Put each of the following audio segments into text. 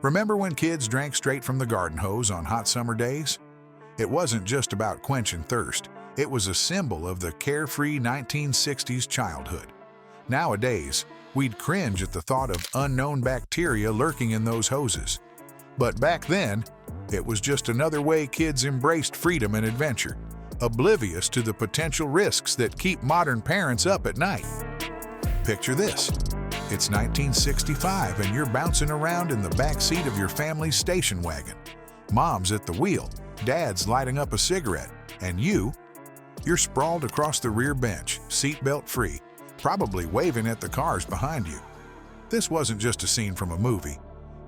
Remember when kids drank straight from the garden hose on hot summer days? It wasn't just about quenching thirst. It was a symbol of the carefree 1960s childhood. Nowadays, we'd cringe at the thought of unknown bacteria lurking in those hoses. But back then, it was just another way kids embraced freedom and adventure, oblivious to the potential risks that keep modern parents up at night. Picture this. It's 1965 and you're bouncing around in the back seat of your family's station wagon. Mom's at the wheel, Dad's lighting up a cigarette, and you're sprawled across the rear bench, seatbelt free, probably waving at the cars behind you. This wasn't just a scene from a movie.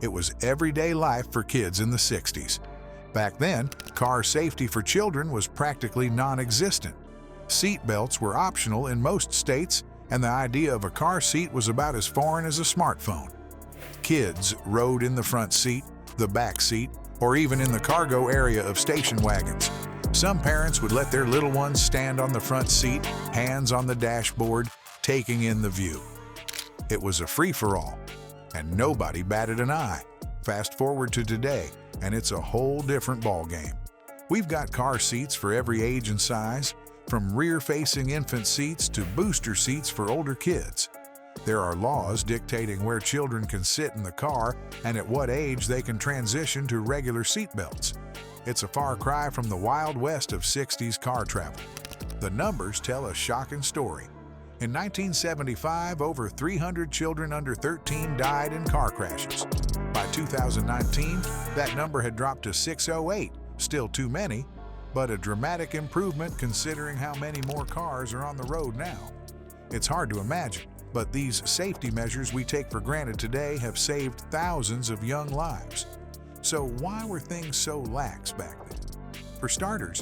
It was everyday life for kids in the 60s. Back then, car safety for children was practically non-existent. Seatbelts were optional in most states, and the idea of a car seat was about as foreign as a smartphone. Kids rode in the front seat, the back seat, or even in the cargo area of station wagons. Some parents would let their little ones stand on the front seat, hands on the dashboard, taking in the view. It was a free-for-all, and nobody batted an eye. Fast forward to today, and it's a whole different ballgame. We've got car seats for every age and size, from rear-facing infant seats to booster seats for older kids. There are laws dictating where children can sit in the car and at what age they can transition to regular seatbelts. It's a far cry from the Wild West of 60s car travel. The numbers tell a shocking story. In 1975, over 300 children under 13 died in car crashes. By 2019, that number had dropped to 608, still too many, but a dramatic improvement considering how many more cars are on the road now. It's hard to imagine, but these safety measures we take for granted today have saved thousands of young lives. So why were things so lax back then? For starters,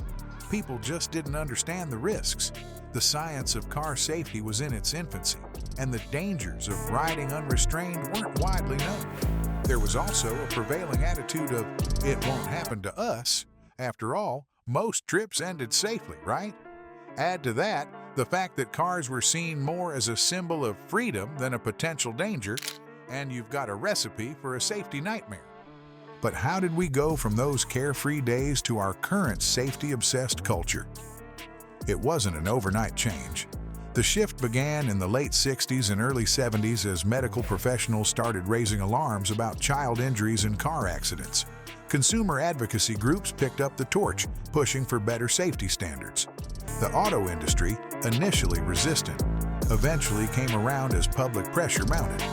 people just didn't understand the risks. The science of car safety was in its infancy, and the dangers of riding unrestrained weren't widely known. There was also a prevailing attitude of, "It won't happen to us." After all, most trips ended safely, right? Add to that the fact that cars were seen more as a symbol of freedom than a potential danger, and you've got a recipe for a safety nightmare. But how did we go from those carefree days to our current safety-obsessed culture? It wasn't an overnight change. The shift began in the late 60s and early 70s as medical professionals started raising alarms about child injuries in car accidents. Consumer advocacy groups picked up the torch, pushing for better safety standards. The auto industry, initially resistant, eventually came around as public pressure mounted.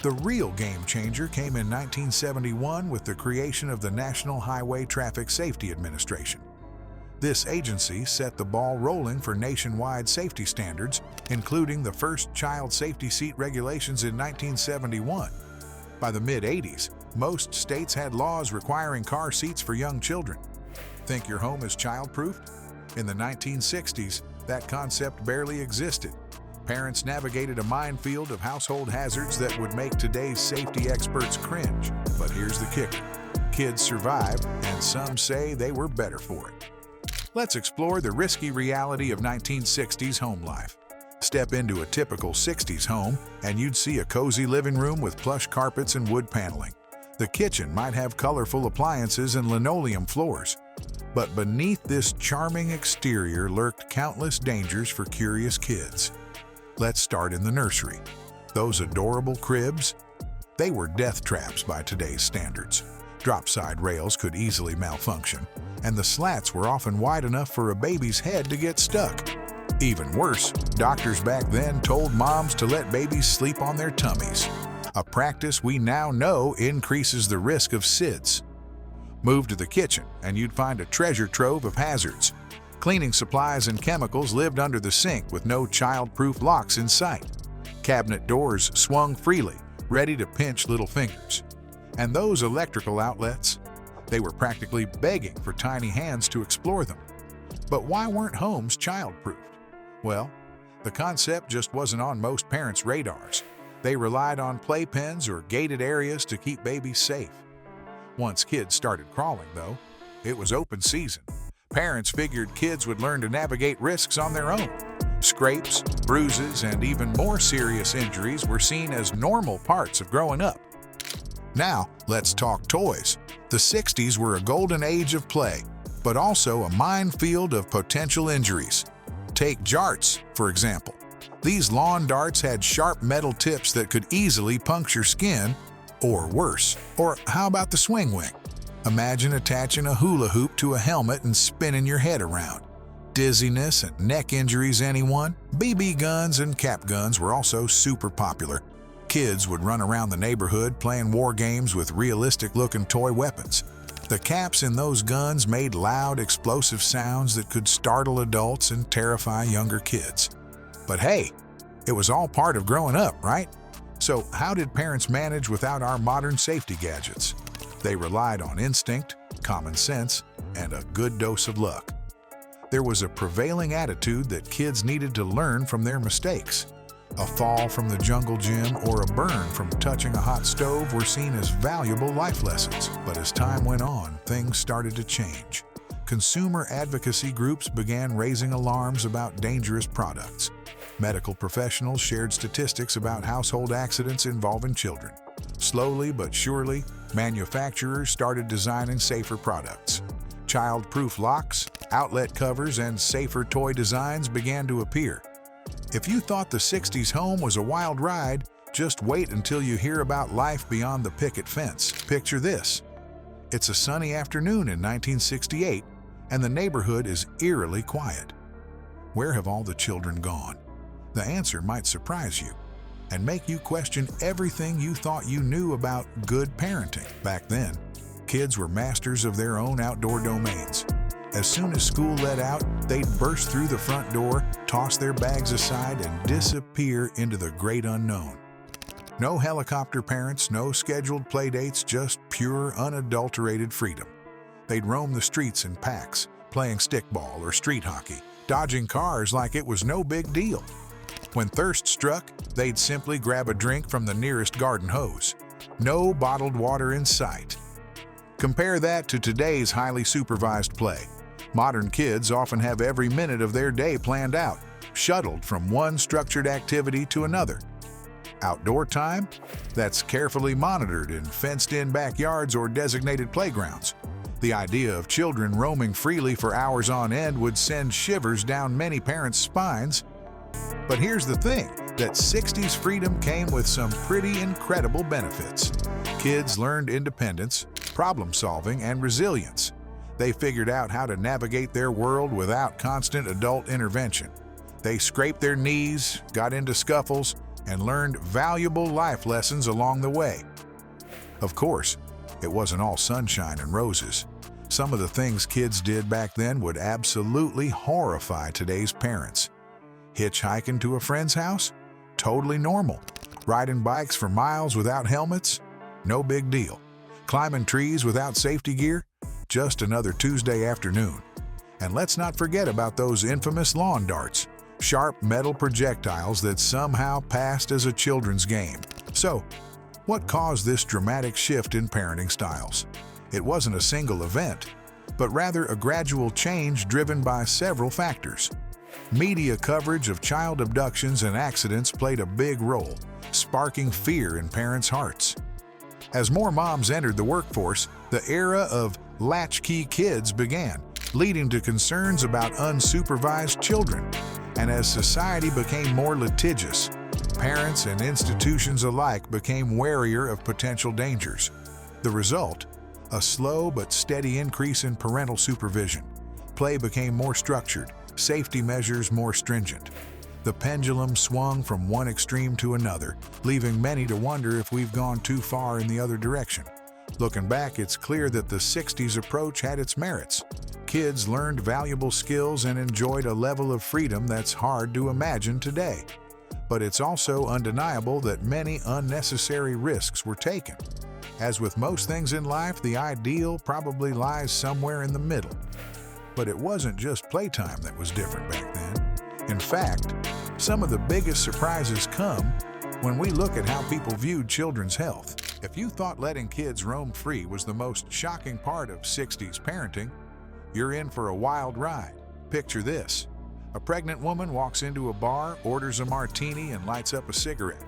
The real game changer came in 1971 with the creation of the National Highway Traffic Safety Administration. This agency set the ball rolling for nationwide safety standards, including the first child safety seat regulations in 1971. By the mid-80s, most states had laws requiring car seats for young children. Think your home is child-proofed? In the 1960s, that concept barely existed. Parents navigated a minefield of household hazards that would make today's safety experts cringe. But here's the kicker. Kids survived, and some say they were better for it. Let's explore the risky reality of 1960s home life. Step into a typical 60s home, and you'd see a cozy living room with plush carpets and wood paneling. The kitchen might have colorful appliances and linoleum floors. But beneath this charming exterior lurked countless dangers for curious kids. Let's start in the nursery. Those adorable cribs? They were death traps by today's standards. Drop-side rails could easily malfunction, and the slats were often wide enough for a baby's head to get stuck. Even worse, doctors back then told moms to let babies sleep on their tummies, a practice we now know increases the risk of SIDS. Move to the kitchen, and you'd find a treasure trove of hazards. Cleaning supplies and chemicals lived under the sink with no child-proof locks in sight. Cabinet doors swung freely, ready to pinch little fingers. And those electrical outlets? They were practically begging for tiny hands to explore them. But why weren't homes child-proofed? Well, the concept just wasn't on most parents' radars. They relied on playpens or gated areas to keep babies safe. Once kids started crawling, though, it was open season. Parents figured kids would learn to navigate risks on their own. Scrapes, bruises, and even more serious injuries were seen as normal parts of growing up. Now, let's talk toys. The 60s were a golden age of play, but also a minefield of potential injuries. Take jarts, for example. These lawn darts had sharp metal tips that could easily puncture skin, or worse. Or how about the swing wing? Imagine attaching a hula hoop to a helmet and spinning your head around. Dizziness and neck injuries, anyone? BB guns and cap guns were also super popular. Kids would run around the neighborhood playing war games with realistic-looking toy weapons. The caps in those guns made loud, explosive sounds that could startle adults and terrify younger kids. But hey, it was all part of growing up, right? So how did parents manage without our modern safety gadgets? They relied on instinct, common sense, and a good dose of luck. There was a prevailing attitude that kids needed to learn from their mistakes. A fall from the jungle gym or a burn from touching a hot stove were seen as valuable life lessons. But as time went on, things started to change. Consumer advocacy groups began raising alarms about dangerous products. Medical professionals shared statistics about household accidents involving children. Slowly but surely, manufacturers started designing safer products. Child-proof locks, outlet covers, and safer toy designs began to appear. If you thought the 60s home was a wild ride, just wait until you hear about life beyond the picket fence. Picture this. It's a sunny afternoon in 1968, and the neighborhood is eerily quiet. Where have all the children gone? The answer might surprise you and make you question everything you thought you knew about good parenting. Back then, kids were masters of their own outdoor domains. As soon as school let out, they'd burst through the front door, toss their bags aside, and disappear into the great unknown. No helicopter parents, no scheduled playdates, just pure, unadulterated freedom. They'd roam the streets in packs, playing stickball or street hockey, dodging cars like it was no big deal. When thirst struck, they'd simply grab a drink from the nearest garden hose. No bottled water in sight. Compare that to today's highly supervised play. Modern kids often have every minute of their day planned out, shuttled from one structured activity to another. Outdoor time? That's carefully monitored in fenced-in backyards or designated playgrounds. The idea of children roaming freely for hours on end would send shivers down many parents' spines. But here's the thing, that 60s freedom came with some pretty incredible benefits. Kids learned independence, problem-solving, and resilience. They figured out how to navigate their world without constant adult intervention. They scraped their knees, got into scuffles, and learned valuable life lessons along the way. Of course, it wasn't all sunshine and roses. Some of the things kids did back then would absolutely horrify today's parents. Hitchhiking to a friend's house? Totally normal. Riding bikes for miles without helmets? No big deal. Climbing trees without safety gear? Just another Tuesday afternoon. And let's not forget about those infamous lawn darts, sharp metal projectiles that somehow passed as a children's game. So, what caused this dramatic shift in parenting styles? It wasn't a single event, but rather a gradual change driven by several factors. Media coverage of child abductions and accidents played a big role, sparking fear in parents' hearts. As more moms entered the workforce, the era of latchkey kids began, leading to concerns about unsupervised children. And as society became more litigious, parents and institutions alike became warier of potential dangers. The result? A slow but steady increase in parental supervision. Play became more structured, safety measures more stringent. The pendulum swung from one extreme to another, leaving many to wonder if we've gone too far in the other direction. Looking back, it's clear that the 60s approach had its merits. Kids learned valuable skills and enjoyed a level of freedom that's hard to imagine today. But it's also undeniable that many unnecessary risks were taken. As with most things in life, the ideal probably lies somewhere in the middle. But it wasn't just playtime that was different back then. In fact, some of the biggest surprises come when we look at how people viewed children's health. If you thought letting kids roam free was the most shocking part of 60s parenting, you're in for a wild ride. Picture this. A pregnant woman walks into a bar, orders a martini, and lights up a cigarette.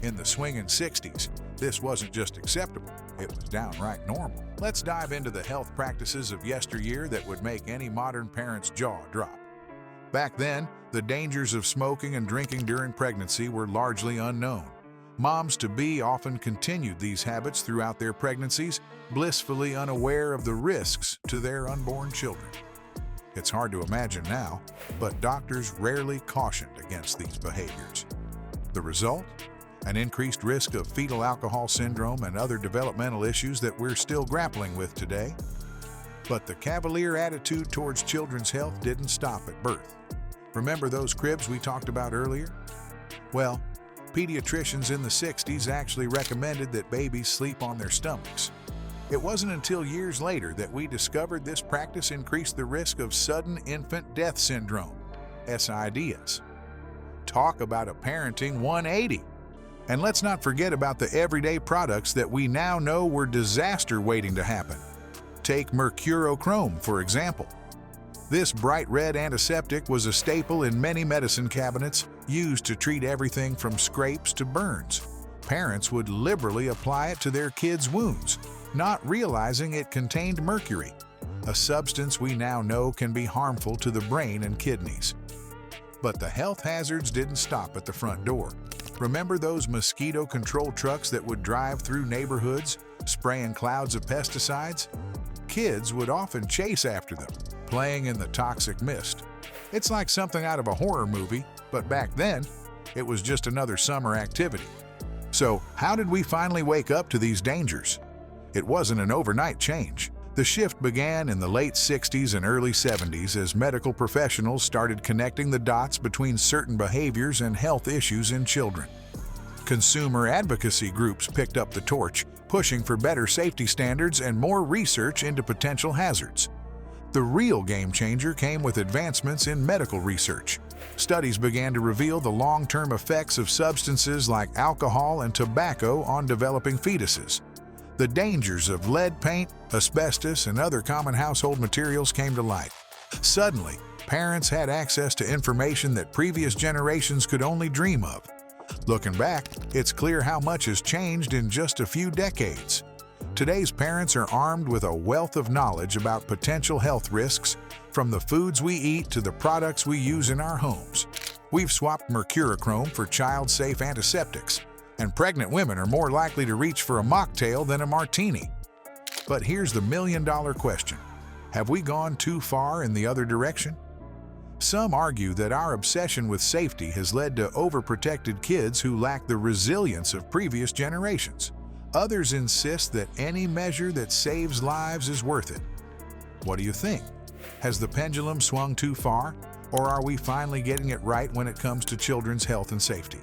In the swinging 60s, this wasn't just acceptable, it was downright normal. Let's dive into the health practices of yesteryear that would make any modern parent's jaw drop. Back then, the dangers of smoking and drinking during pregnancy were largely unknown. Moms-to-be often continued these habits throughout their pregnancies, blissfully unaware of the risks to their unborn children. It's hard to imagine now, but doctors rarely cautioned against these behaviors. The result? An increased risk of fetal alcohol syndrome and other developmental issues that we're still grappling with today. But the cavalier attitude towards children's health didn't stop at birth. Remember those cribs we talked about earlier? Well, pediatricians in the 60s actually recommended that babies sleep on their stomachs. It wasn't until years later that we discovered this practice increased the risk of sudden infant death syndrome, SIDS. Talk about a parenting 180. And let's not forget about the everyday products that we now know were disaster waiting to happen. Take mercurochrome, for example. This bright red antiseptic was a staple in many medicine cabinets, used to treat everything from scrapes to burns. Parents would liberally apply it to their kids' wounds, not realizing it contained mercury, a substance we now know can be harmful to the brain and kidneys. But the health hazards didn't stop at the front door. Remember those mosquito control trucks that would drive through neighborhoods, spraying clouds of pesticides? Kids would often chase after them, playing in the toxic mist. It's like something out of a horror movie, but back then, it was just another summer activity. So, how did we finally wake up to these dangers? It wasn't an overnight change. The shift began in the late 60s and early 70s as medical professionals started connecting the dots between certain behaviors and health issues in children. Consumer advocacy groups picked up the torch, pushing for better safety standards and more research into potential hazards. The real game changer came with advancements in medical research. Studies began to reveal the long-term effects of substances like alcohol and tobacco on developing fetuses. The dangers of lead paint, asbestos, and other common household materials came to light. Suddenly, parents had access to information that previous generations could only dream of. Looking back, it's clear how much has changed in just a few decades. Today's parents are armed with a wealth of knowledge about potential health risks, from the foods we eat to the products we use in our homes. We've swapped mercurochrome for child-safe antiseptics, and pregnant women are more likely to reach for a mocktail than a martini. But here's the million-dollar question. Have we gone too far in the other direction? Some argue that our obsession with safety has led to overprotected kids who lack the resilience of previous generations. Others insist that any measure that saves lives is worth it. What do you think? Has the pendulum swung too far, or are we finally getting it right when it comes to children's health and safety?